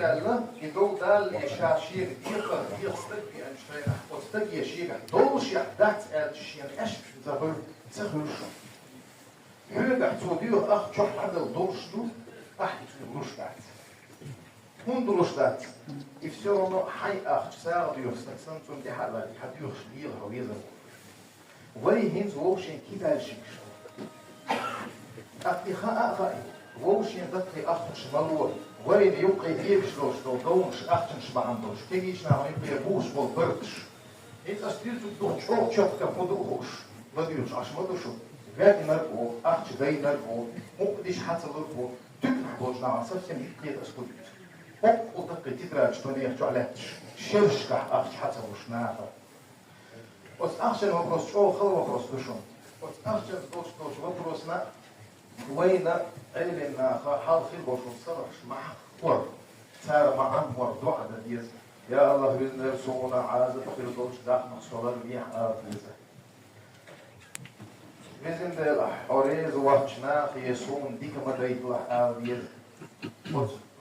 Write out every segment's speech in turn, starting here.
قال يدو دال يشاشير يقر يستك أنشتين أستك يشير دولش يحدث أشياء أش زبر تخلش هذا توديو أخ شو حدا دولش دو أح تدولش دات هون دولش دات يفسرونه حي أخ ساعة يستك سنتون دي حلا حد يخليه هو يزن ولي هنز ووشين كده الشيش أتخاء أخي ووشين دتخي أخ شمالور وين يبقى يبشلوش لو دومش أختنش ما عندوش تيجيش نعم يبقى يبوش بالبرتش إنت أستيرتو دوش أو شوف كفودوش ما ديوش عش ما دوشو غادي نرقو أختش داي نرقو مقديش حتى نرقو تكنا دوش نعم سبسم يبقى أستوديوس مقو دقي تدراج توني يحجو عليهش شرشكح أختش حتى وش نافر وس أختش وبروس شو خلو وبروس دوشون وس أختش دوش وبروسنا وين علمنا حال في البوش وصرش مع ور صار مع ور دعاء ديز يا الله بإذن رسولنا عازب في البوش داخل صلاة الريح آفيزة بإذن الله حريز وحشنا في يسون ديك ما دايت الله آفيزة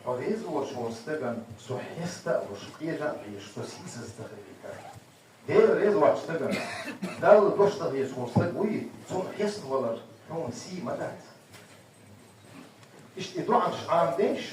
حريز وشو استغن سو حستا وشقيجا يش سو سيسز تخليك دير ريز وحشتغن دال دوشتا يسو استغوي سون حست ولا حون سي مدات اشتدوا عن شعام ديش